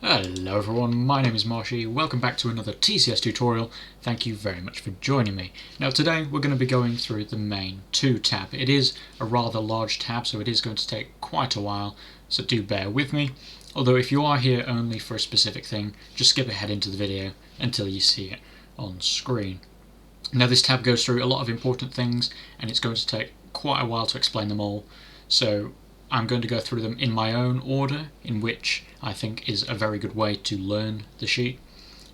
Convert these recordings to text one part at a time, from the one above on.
Hello everyone, my name is Marshy. Welcome back to another TCS tutorial. Thank you very much for joining me. Now today we're going to be going through the main 2 tab. It is a rather large tab, so it is going to take quite a while, so do bear with me. Although if you are here only for a specific thing, just skip ahead into the video until you see it on screen. Now this tab goes through a lot of important things and it's going to take quite a while to explain them all, so I'm going to go through them in my own order, in which I think is a very good way to learn the sheet.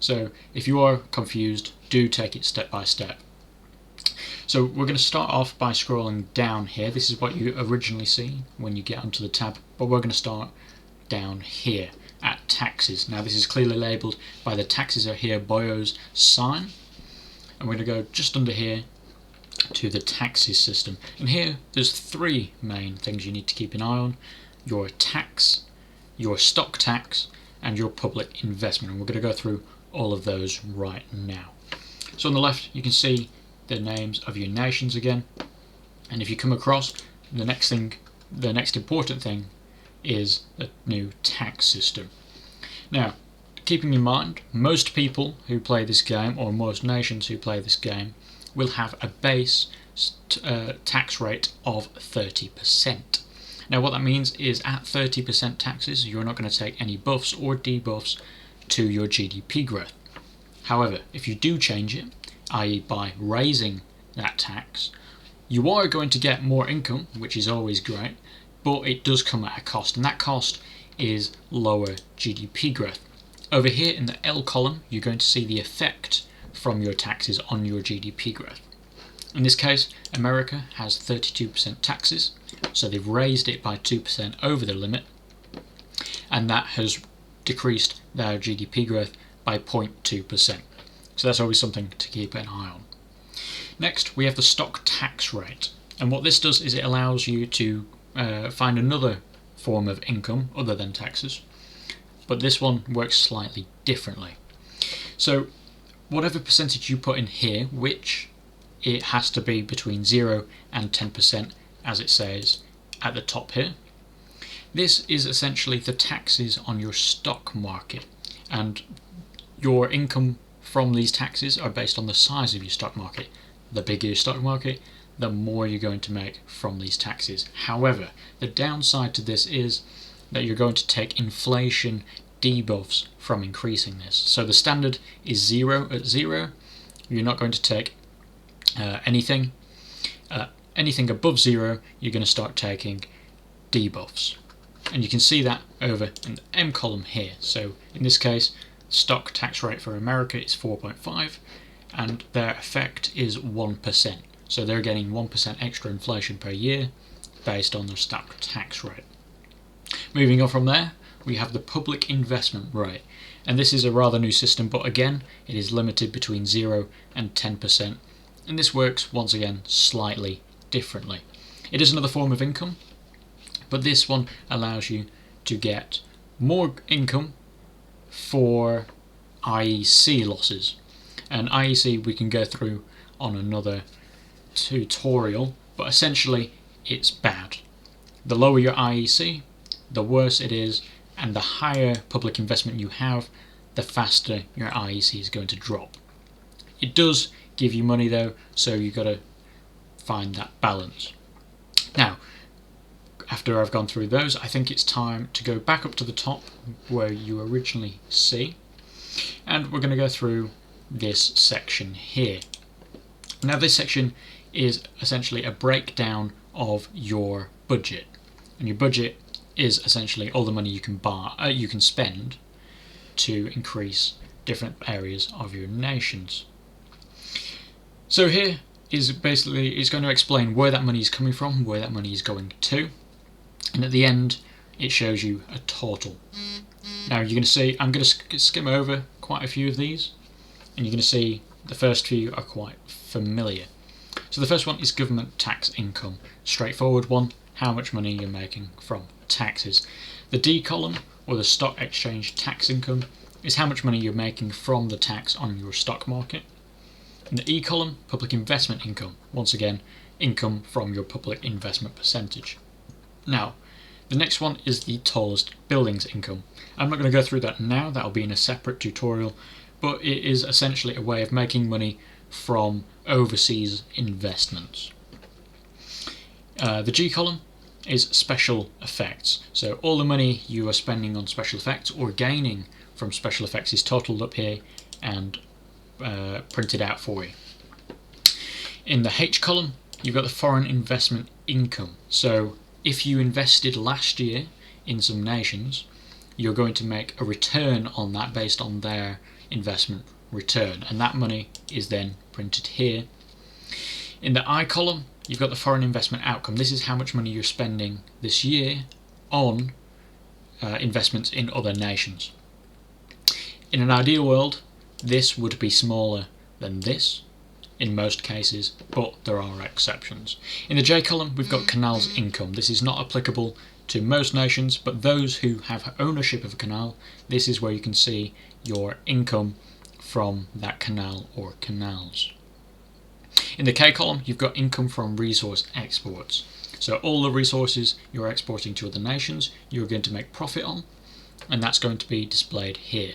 So if you are confused, do take it step by step. So we're going to start off by scrolling down here. This is what you originally see when you get onto the tab, but we're going to start down here at taxes. Now this is clearly labelled by the taxes are here boyos sign, and we're going to go just under here to the taxes system, and here there's 3 main things you need to keep an eye on: your tax, your stock tax, and your public investment, and we're going to go through all of those right now. So on the left you can see the names of your nations again, and if you come across the next important thing is the new tax system. Now keeping in mind, most people who play this game, or most nations who play this game, will have a base tax rate of 30%. Now what that means is at 30% taxes you're not going to take any buffs or debuffs to your GDP growth. However, if you do change it, i.e. by raising that tax, you are going to get more income, which is always great, but it does come at a cost, and that cost is lower GDP growth. Over here in the L column you're going to see the effect from your taxes on your GDP growth. In this case, America has 32% taxes, so they've raised it by 2% over the limit, and that has decreased their GDP growth by 0.2%. So that's always something to keep an eye on. Next, we have the stock tax rate, and what this does is it allows you to find another form of income other than taxes, but this one works slightly differently. So whatever percentage you put in here, which it has to be between 0 and 10%, as it says at the top here, this is essentially the taxes on your stock market, and your income from these taxes are based on the size of your stock market. The bigger your stock market, the more you're going to make from these taxes. However, the downside to this is that you're going to take inflation debuffs from increasing this. So the standard is 0 at 0. You're not going to take anything above 0, you're going to start taking debuffs. And you can see that over in the M column here. So in this case, stock tax rate for America is 4.5 and their effect is 1%. So they're getting 1% extra inflation per year based on their stock tax rate. Moving on from there, we have the public investment rate, and this is a rather new system, but again it is limited between 0 and 10%, and this works once again slightly differently. It is another form of income, but this one allows you to get more income for IEC losses, and IEC we can go through on another tutorial, but essentially it's bad. The lower your IEC, the worse it is, and the higher public investment you have, the faster your IEC is going to drop. It does give you money though, so you've got to find that balance. Now, after I've gone through those, I think it's time to go back up to the top where you originally see, and we're going to go through this section here. Now this section is essentially a breakdown of your budget, and your budget is essentially all the money you can spend to increase different areas of your nations. So here is basically, it's going to explain where that money is coming from, where that money is going to, and at the end it shows you a total. Now you're going to see, I'm going to skim over quite a few of these, and you're going to see the first few are quite familiar. So the first one is government tax income, straightforward one, how much money you're making from taxes. The D column, or the stock exchange tax income, is how much money you're making from the tax on your stock market. In the E column, public investment income, once again income from your public investment percentage. Now The next one is the tallest buildings income. I'm not going to go through that now, that'll be in a separate tutorial, but it is essentially a way of making money from overseas investments. The G column is special effects. So all the money you are spending on special effects or gaining from special effects is totaled up here and printed out for you. In the H column, you've got the foreign investment income. So if you invested last year in some nations, you're going to make a return on that based on their investment return, and that money is then printed here. In the I column, you've got the foreign investment outcome. This is how much money you're spending this year on investments in other nations. In an ideal world, this would be smaller than this in most cases, but there are exceptions. In the J column, we've got canals income. This is not applicable to most nations, but those who have ownership of a canal, this is where you can see your income from that canal or canals. In the K column, you've got income from resource exports. So all the resources you're exporting to other nations, you're going to make profit on, and that's going to be displayed here.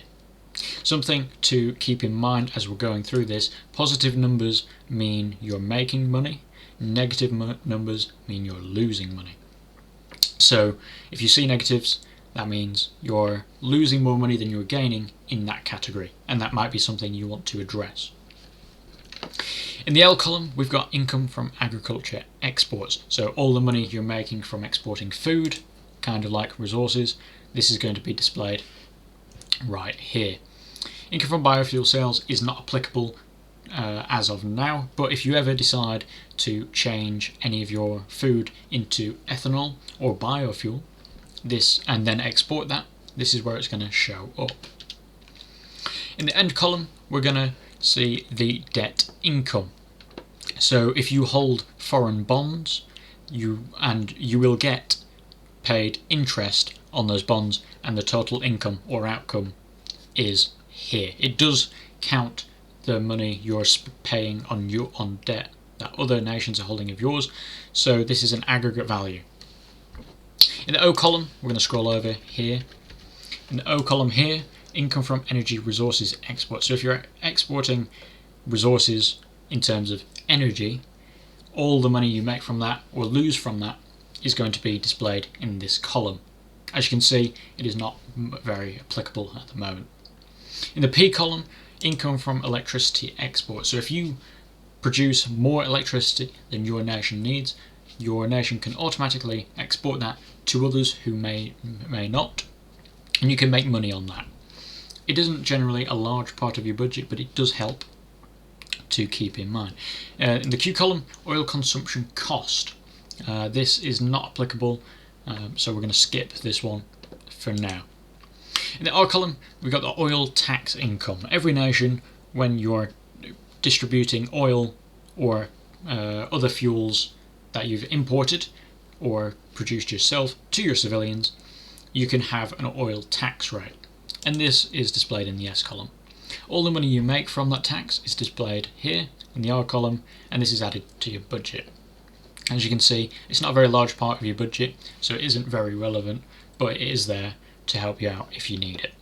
Something to keep in mind as we're going through this: positive numbers mean you're making money, negative numbers mean you're losing money. So if you see negatives, that means you're losing more money than you're gaining in that category, and that might be something you want to address. In the L column, we've got income from agriculture exports. So all the money you're making from exporting food, kind of like resources, this is going to be displayed right here. Income from biofuel sales is not applicable as of now, but if you ever decide to change any of your food into ethanol or biofuel, this and then export that, this is where it's going to show up. In the end column, we're going to see the debt income. So if you hold foreign bonds, you will get paid interest on those bonds, and the total income or outcome is here. It does count the money you're paying on debt that other nations are holding of yours, so this is an aggregate value. In the O column, we're going to scroll over here. In the O column here, income from energy resources export. So if you're exporting resources in terms of energy, all the money you make from that or lose from that is going to be displayed in this column. As you can see, it is not very applicable at the moment. In the P column, income from electricity export. So if you produce more electricity than your nation needs, your nation can automatically export that to others who may not, and you can make money on that. It isn't generally a large part of your budget, but it does help to keep in mind. In the Q column, oil consumption cost. This is not applicable, so we're going to skip this one for now. In the R column, we've got the oil tax income. Every nation, when you're distributing oil or other fuels that you've imported or produced yourself to your civilians, you can have an oil tax rate. And this is displayed in the S column. All the money you make from that tax is displayed here in the R column, and this is added to your budget. As you can see, it's not a very large part of your budget, so it isn't very relevant, but it is there to help you out if you need it.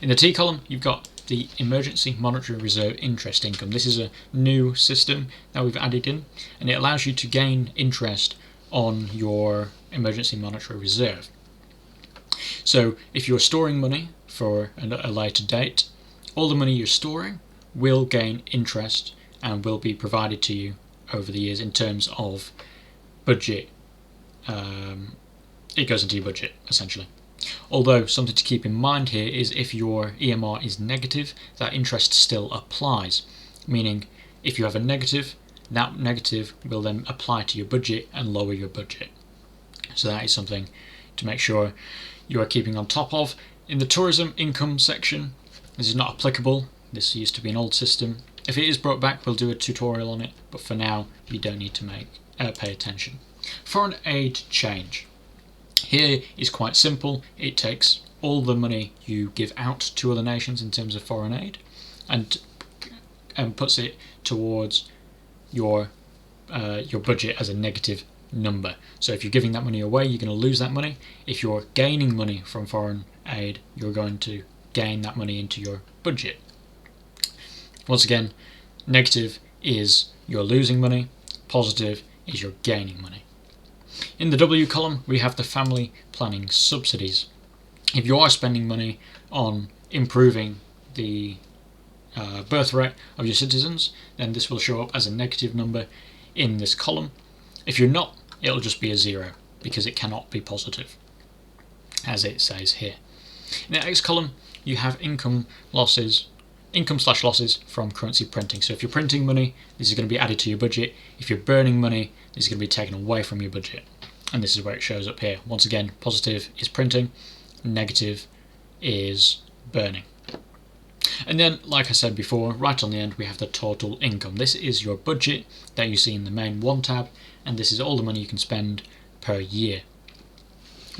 In the T column, you've got the emergency monetary reserve interest income. This is a new system that we've added in, and it allows you to gain interest on your emergency monetary reserve. So if you're storing money for a later date, all the money you're storing will gain interest and will be provided to you over the years in terms of budget. It goes into your budget, essentially. Although something to keep in mind here is if your EMR is negative, that interest still applies. Meaning, if you have a negative, that negative will then apply to your budget and lower your budget. So that is something to make sure you are keeping on top of. In the tourism income section, this is not applicable. This used to be an old system. If it is brought back, we'll do a tutorial on it, but for now, you don't need to pay attention. Foreign aid change. Here is quite simple. It takes all the money you give out to other nations in terms of foreign aid and puts it towards your budget as a negative number. So if you're giving that money away, you're going to lose that money. If you're gaining money from foreign aid, you're going to gain that money into your budget. Once again, negative is you're losing money, positive is you're gaining money. In the W column, we have the family planning subsidies. If you are spending money on improving the birth rate of your citizens, then this will show up as a negative number in this column. If you're not, it'll just be a 0 because it cannot be positive, as it says here. In the X column, you have income losses from currency printing. So if you're printing money, this is going to be added to your budget. If you're burning money, this is going to be taken away from your budget. And this is where it shows up here. Once again, positive is printing, negative is burning. And then, like I said before, right on the end, we have the total income. This is your budget that you see in the main 1 tab, and this is all the money you can spend per year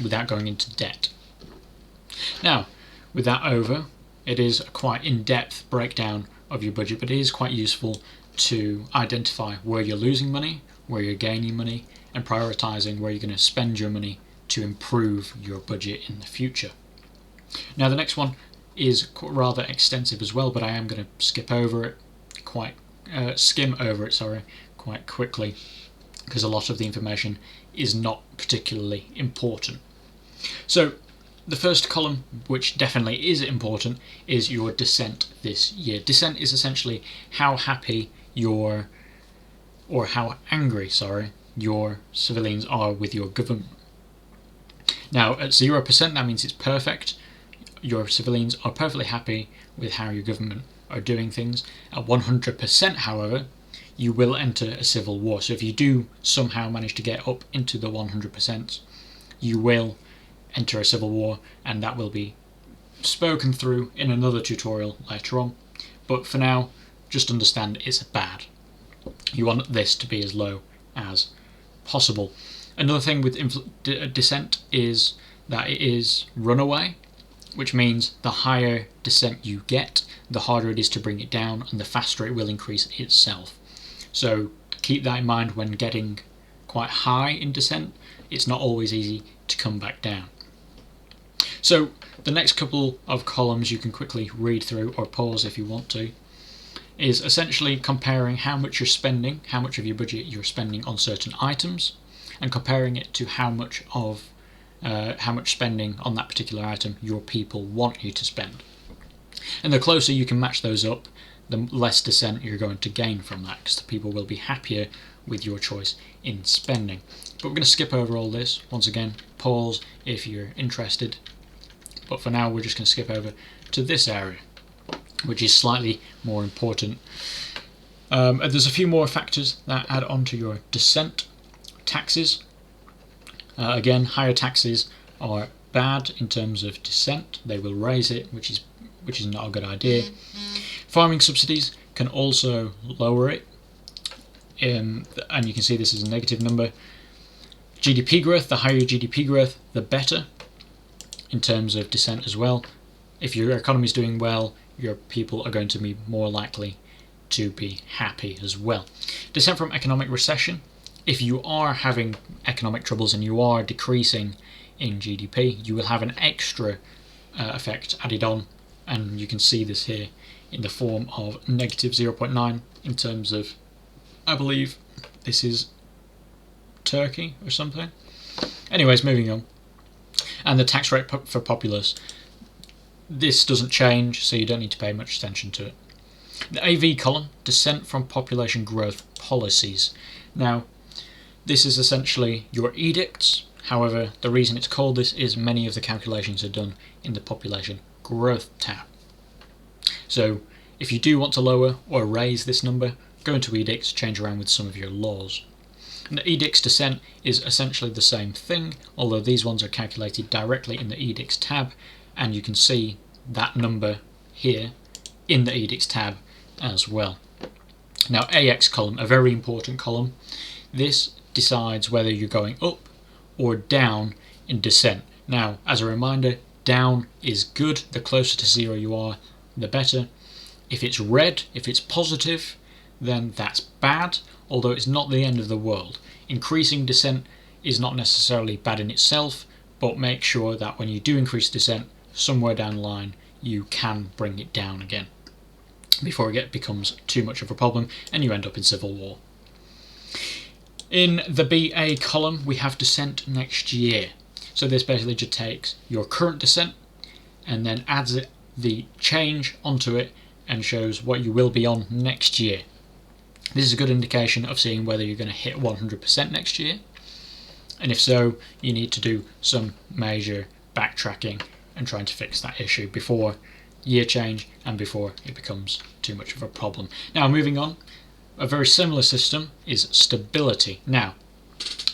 without going into debt. Now, with that over, it is a quite in-depth breakdown of your budget, but it is quite useful to identify where you're losing money, where you're gaining money, and prioritising where you're going to spend your money to improve your budget in the future. Now the next one is rather extensive as well, but I am going to skim over it quite quickly because a lot of the information is not particularly important. So the first column, which definitely is important, is your dissent this year. Dissent is essentially how happy how angry your civilians are with your government. Now at 0%, that means it's perfect. Your civilians are perfectly happy with how your government are doing things. At 100%, however, you will enter a civil war. So if you do somehow manage to get up into the 100%, you will enter a civil war, and that will be spoken through in another tutorial later on. But for now, just understand it's bad. You want this to be as low as possible. Another thing with dissent is that it is runaway, which means the higher dissent you get, the harder it is to bring it down, and the faster it will increase itself. So keep that in mind when getting quite high in dissent. It's not always easy to come back down. So the next couple of columns you can quickly read through or pause if you want to, is essentially comparing how much you're spending, how much of your budget you're spending on certain items, and comparing it to how much spending on that particular item your people want you to spend. And the closer you can match those up, the less dissent you're going to gain from that, because the people will be happier with your choice in spending. But we're going to skip over all this. Once again, pause if you're interested. But for now, we're just going to skip over to this area, which is slightly more important. There's a few more factors that add on to your dissent. Taxes. Again, higher taxes are bad in terms of dissent. They will raise it, which is not a good idea. Farming subsidies can also lower it, and you can see this is a negative number. GDP growth, the higher your GDP growth, the better in terms of dissent as well. If your economy is doing well, your people are going to be more likely to be happy as well. Dissent from economic recession. If you are having economic troubles and you are decreasing in GDP, you will have an extra effect added on, and you can see this here in the form of negative 0.9 in terms of, I believe this is Turkey or something. Anyways, moving on. And the tax rate for populace. This doesn't change, so you don't need to pay much attention to it. The AV column, dissent from population growth policies. Now, this is essentially your edicts. However, the reason it's called this is many of the calculations are done in the population growth tab. So if you do want to lower or raise this number, go into edicts, change around with some of your laws. And the edicts dissent is essentially the same thing, although these ones are calculated directly in the edicts tab, and you can see that number here in the edicts tab as well. Now AX column, a very important column. This decides whether you're going up or down in dissent. Now, as a reminder, down is good. The closer to 0 you are, the better. If it's red, if it's positive, then that's bad, although it's not the end of the world. increasing dissent is not necessarily bad in itself, but make sure that when you do increase dissent, somewhere down the line you can bring it down again before it becomes too much of a problem and you end up in civil war. In the BA column we have dissent next year. So this basically just takes your current dissent and then adds the change onto it and shows what you will be on next year. This is a good indication of seeing whether you're going to hit 100% next year, and if so, you need to do some major backtracking and trying to fix that issue before year change and before it becomes too much of a problem. Now moving on, a very similar system is stability. Now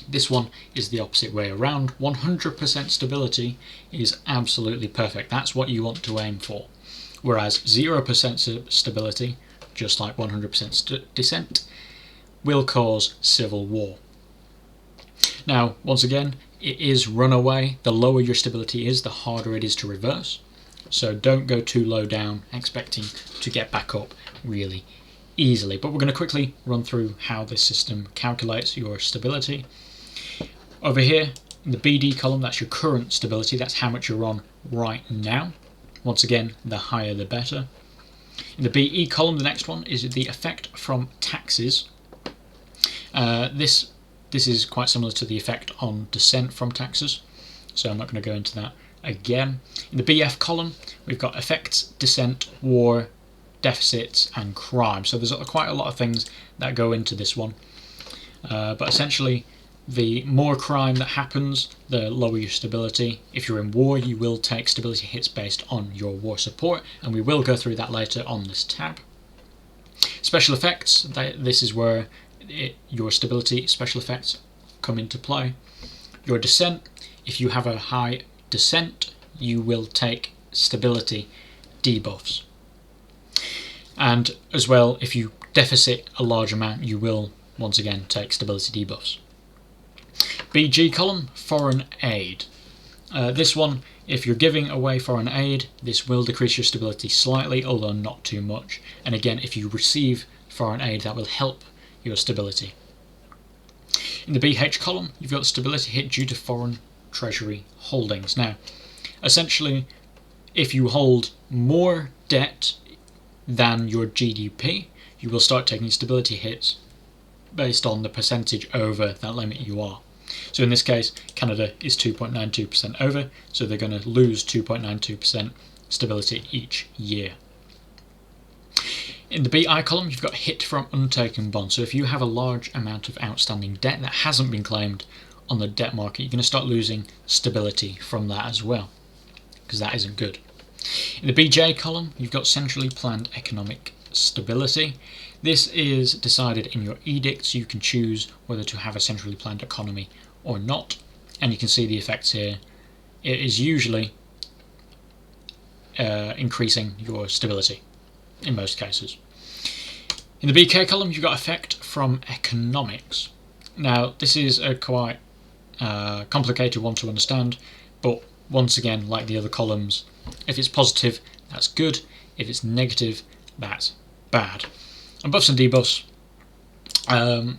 this one is the opposite way around. 100% stability is absolutely perfect. That's what you want to aim for. Whereas 0% stability, just like 100% dissent, will cause civil war. Now, once again, it is runaway. The lower your stability is, the harder it is to reverse. So don't go too low down expecting to get back up really easily. But we're going to quickly run through how this system calculates your stability. Over here, in the BD column, that's your current stability. That's how much you're on right now. Once again, the higher the better. In the BE column, the next one is the effect from taxes. This is quite similar to the effect on dissent from taxes, so I'm not going to go into that again. In the BF column, we've got effects, dissent, war, deficits, and crime. So there's quite a lot of things that go into this one. But essentially, the more crime that happens, the lower your stability. If you're in war, you will take stability hits based on your war support, and we will go through that later on this tab. Special effects, this is where your stability special effects come into play. Your dissent, if you have a high dissent, you will take stability debuffs. And as well, if you deficit a large amount, you will once again take stability debuffs. BG column, foreign aid. This one, if you're giving away foreign aid, this will decrease your stability slightly, although not too much. And again, if you receive foreign aid, that will help your stability. In the BH column, you've got stability hit due to foreign treasury holdings. Now, essentially, if you hold more debt than your GDP, you will start taking stability hits based on the percentage over that limit you are. So in this case, Canada is 2.92% over, so they're going to lose 2.92% stability each year. In the BI column, you've got hit from untaken bonds. So if you have a large amount of outstanding debt that hasn't been claimed on the debt market, you're going to start losing stability from that as well, because that isn't good. In the BJ column, you've got centrally planned economic stability. This is decided in your edicts. You can choose whether to have a centrally planned economy or not, and you can see the effects here. It is usually increasing your stability in most cases. In the BK column, you've got effect from economics. Now, this is a quite complicated one to understand, but once again, like the other columns, if it's positive, that's good. If it's negative, that's bad. And buffs and debuffs,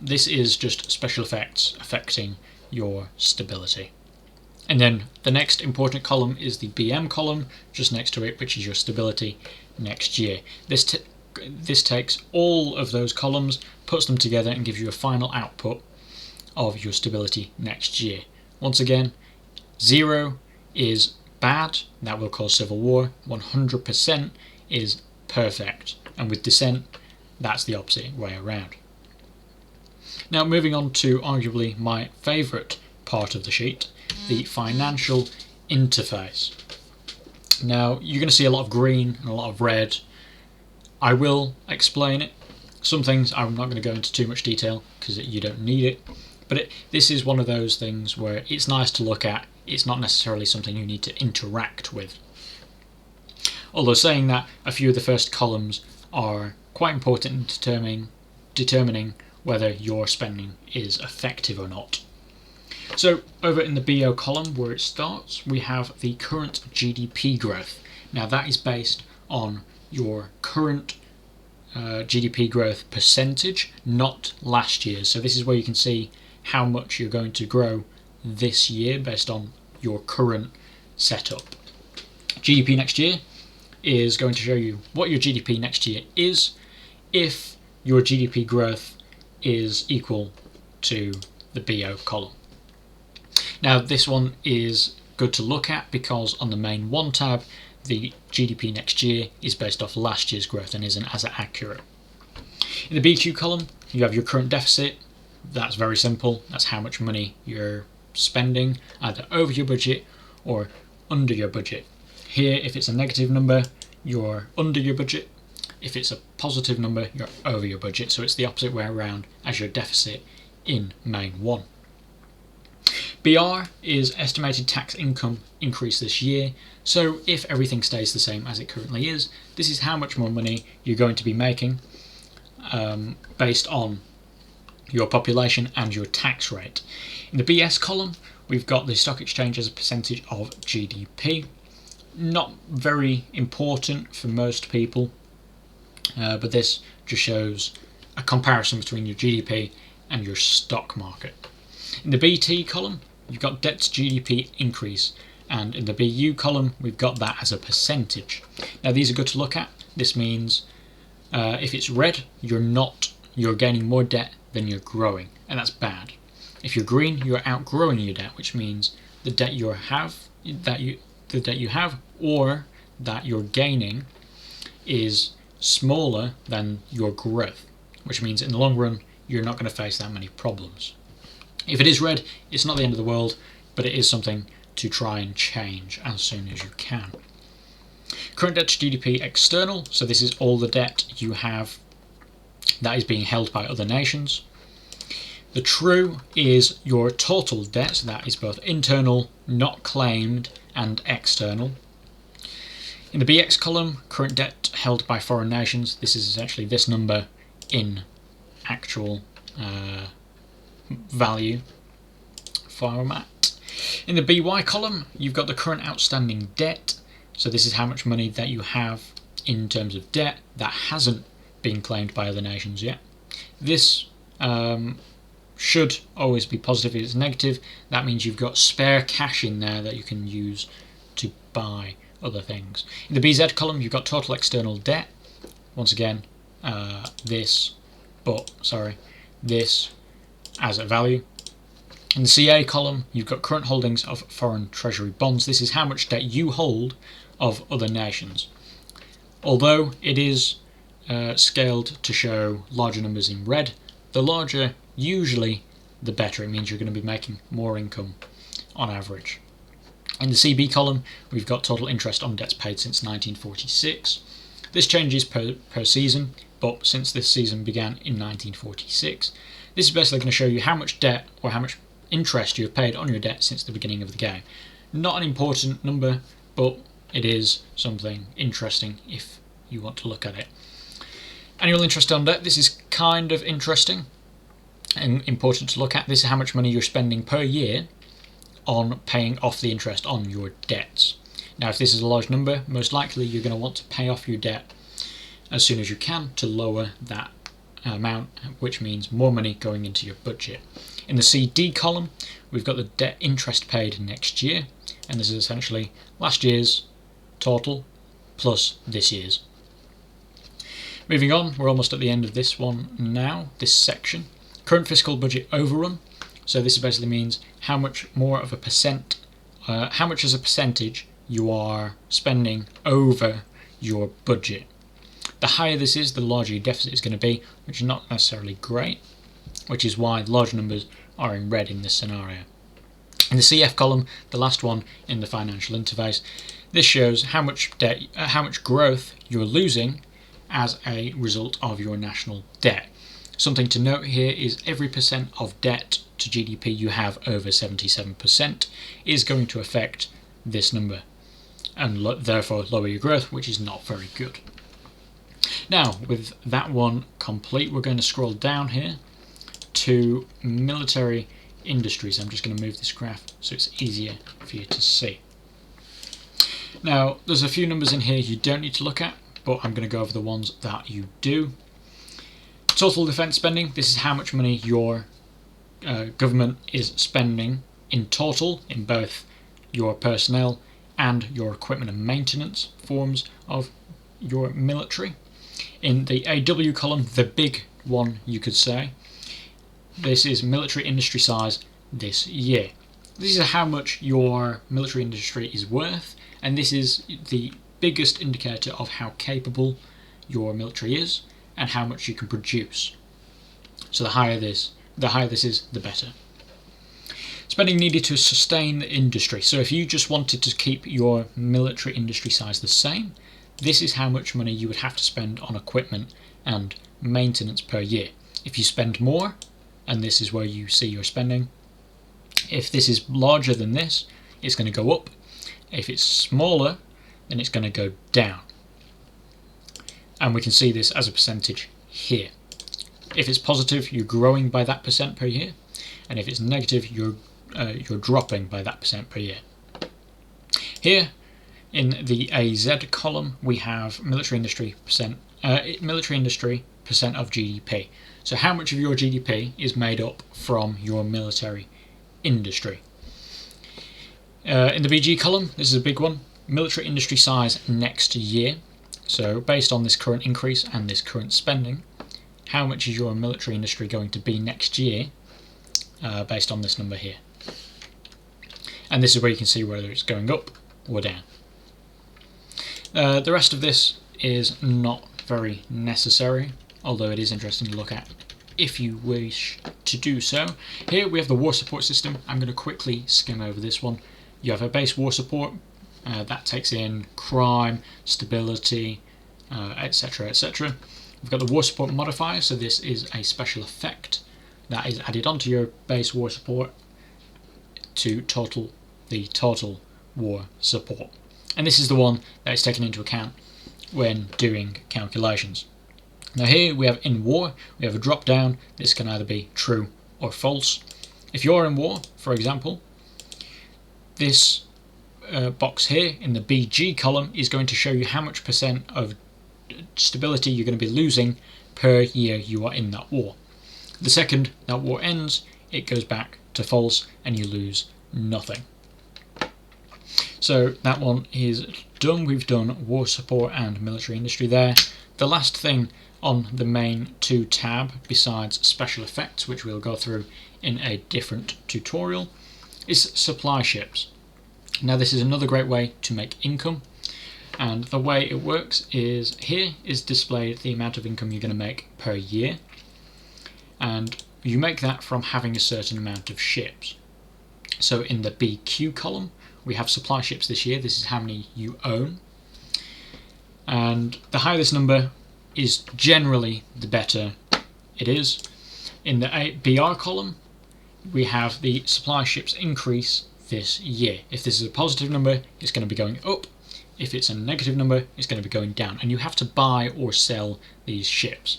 this is just special effects affecting your stability. And then the next important column is the BM column, just next to it, which is your stability next year. This takes all of those columns, puts them together, and gives you a final output of your stability next year. Once again, 0 is bad, that will cause civil war. 100% is perfect, and with dissent, that's the opposite way around. Now moving on to arguably my favourite part of the sheet, the financial interface. Now you're going to see a lot of green and a lot of red. I will explain it. Some things I'm not going to go into too much detail because you don't need it, but this is one of those things where it's nice to look at. It's not necessarily something you need to interact with. Although saying that, a few of the first columns are quite important in determining whether your spending is effective or not. So over in the BO column where it starts, we have the current GDP growth. Now that is based on your current GDP growth percentage, not last year's. So this is where you can see how much you're going to grow this year based on your current setup. GDP next year is going to show you what your GDP next year is if your GDP growth is equal to the BO column. Now this one is good to look at because on the main 1 tab the GDP next year is based off last year's growth and isn't as accurate. In the BQ column you have your current deficit. That's very simple. That's how much money you're spending either over your budget or under your budget. Here if it's a negative number you're under your budget. If it's a positive number you're over your budget, so it's the opposite way around as your deficit in main 1. BR is estimated tax income increase this year, so if everything stays the same as it currently is, this is how much more money you're going to be making based on your population and your tax rate. In the BS column we've got the stock exchange as a percentage of GDP. Not very important for most people, but this just shows a comparison between your GDP and your stock market. In the BT column you've got debt to GDP increase, and in the BU column we've got that as a percentage. Now these are good to look at. This means if it's red you're gaining more debt than you're growing, and that's bad. If you're green you're outgrowing your debt, which means the debt you have or that you're gaining is smaller than your growth, which means in the long run you're not going to face that many problems. If it is red, it's not the end of the world, but it is something to try and change as soon as you can. Current debt to GDP external, so this is all the debt you have that is being held by other nations. The true is your total debt, so that is both internal, not claimed, and external. In the BX column, current debt held by foreign nations, this is essentially this number in actual value format. In the BY column, you've got the current outstanding debt, so this is how much money that you have in terms of debt that hasn't been claimed by other nations yet. This should always be positive. If it's negative, that means you've got spare cash in there that you can use to buy other things. In the BZ column you've got total external debt, once again this as a value. In the CA column you've got current holdings of foreign treasury bonds. This is how much debt you hold of other nations. Although it is scaled to show larger numbers in red, the larger usually the better. It means you're going to be making more income on average. In the CB column we've got total interest on debts paid since 1946. This changes per season, but since this season began in 1946, this is basically going to show you how much debt or how much interest you have paid on your debt since the beginning of the game. Not an important number, but it is something interesting if you want to look at it. Annual interest on debt, this is kind of interesting and important to look at. This is how much money you're spending per year on paying off the interest on your debts. Now if this is a large number, most likely you're going to want to pay off your debt as soon as you can to lower that amount, which means more money going into your budget. In the CD column we've got the debt interest paid next year, and this is essentially last year's total plus this year's. Moving on, we're almost at the end of this one now, this section. Current fiscal budget overrun. So this basically means how much more of a percent, how much as a percentage you are spending over your budget. The higher this is, the larger your deficit is going to be, which is not necessarily great, which is why large numbers are in red in this scenario. In the CF column, the last one in the financial interface, this shows how much debt, how much growth you're losing as a result of your national debt. Something to note here is every percent of debt to GDP you have over 77% is going to affect this number and therefore lower your growth, which is not very good. Now, with that one complete, we're going to scroll down here to military industries. I'm just going to move this graph so it's easier for you to see. Now, there's a few numbers in here you don't need to look at, but I'm going to go over the ones that you do. Total defence spending, this is how much money you're government is spending in total in both your personnel and your equipment and maintenance forms of your military. In the AW column, the big one you could say, this is military industry size this year. This is how much your military industry is worth, and this is the biggest indicator of how capable your military is and how much you can produce. So the higher this is, the better. Spending needed to sustain the industry. So if you just wanted to keep your military industry size the same, this is how much money you would have to spend on equipment and maintenance per year. If you spend more, and this is where you see your spending, if this is larger than this, it's going to go up. If it's smaller, then it's going to go down. And we can see this as a percentage here. If it's positive, you're growing by that percent per year, and if it's negative, you're dropping by that percent per year. Here in the AZ column, we have military industry percent of GDP. So how much of your GDP is made up from your military industry? In the BG column, this is a big one, military industry size next year. So based on this current increase and this current spending, how much is your military industry going to be next year based on this number here? And this is where you can see whether it's going up or down. The rest of this is not very necessary, although it is interesting to look at if you wish to do so. Here we have the war support system. I'm going to quickly skim over this one. You have a base war support that takes in crime, stability, etc, etc. We've got the war support modifier, so this is a special effect that is added onto your base war support to total the total war support. And this is the one that is taken into account when doing calculations. Now here we have in war, we have a drop down. This can either be true or false. If you're in war, for example, this box here in the BG column is going to show you how much percent of stability you're going to be losing per year you are in that war. The second that war ends, it goes back to false and you lose nothing. So that one is done. We've done war support and military industry there. The last thing on the main 2 tab, besides special effects, which we'll go through in a different tutorial, is supply ships. Now this is another great way to make income, and the way it works is here is displayed the amount of income you're going to make per year, and you make that from having a certain amount of ships. So in the BQ column we have supply ships this year. This is how many you own, and the higher this number is, generally the better it is. In the BR column we have the supply ships increase this year. If this is a positive number, it's going to be going up. If it's a negative number, it's going to be going down, and you have to buy or sell these ships.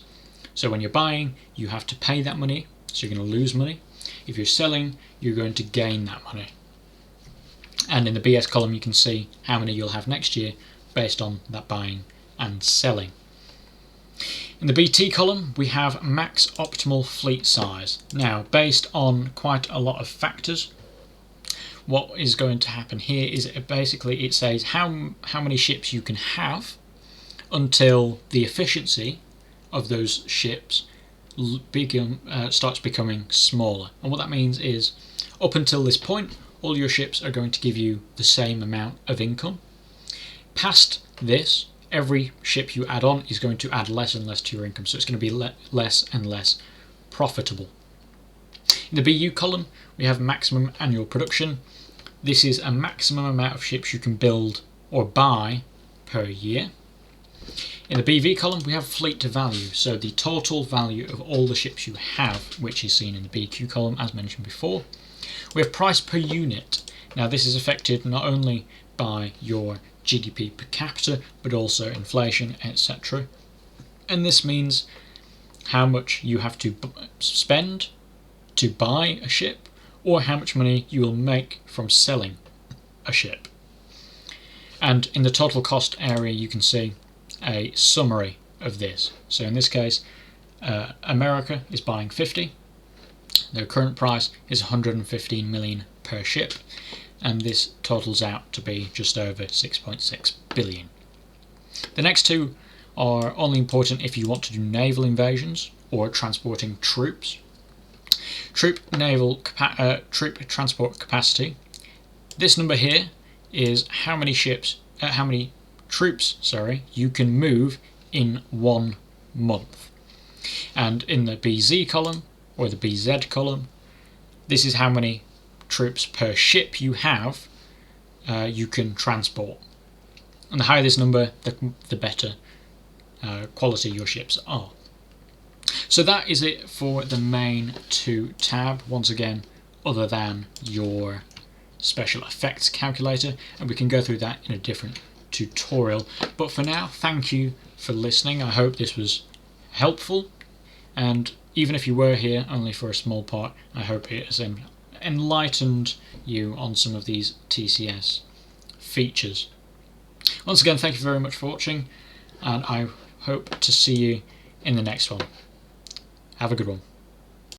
So when you're buying, you have to pay that money, so you're going to lose money. If you're selling, you're going to gain that money. And in the BS column you can see how many you'll have next year based on that buying and selling. In the BT column we have max optimal fleet size. Now based on quite a lot of factors, what is going to happen here is basically it says how many ships you can have until the efficiency of those ships starts becoming smaller. And what that means is up until this point all your ships are going to give you the same amount of income. Past this, every ship you add on is going to add less and less to your income, so it's going to be less and less profitable. In the BU column we have maximum annual production. This is a maximum amount of ships you can build or buy per year. In the BV column we have fleet to value, so the total value of all the ships you have, which is seen in the BQ column as mentioned before. We have price per unit. Now this is affected not only by your GDP per capita but also inflation, etc. And this means how much you have to spend to buy a ship, or how much money you will make from selling a ship. And in the total cost area you can see a summary of this. So in this case America is buying 50, Their current price is 115 million per ship, and this totals out to be just over 6.6 billion. The next two are only important if you want to do naval invasions or transporting troops. Troop transport capacity. This number here is how many troops you can move in 1 month. And in the BZ column, or the BZ column, this is how many troops per ship you have you can transport. And the higher this number, the better quality your ships are. So that is it for the main 2 tab, once again, other than your special effects calculator, and we can go through that in a different tutorial. But for now, thank you for listening. I hope this was helpful, and even if you were here only for a small part, I hope it has enlightened you on some of these TCS features. Once again, thank you very much for watching, and I hope to see you in the next one. Have a good one.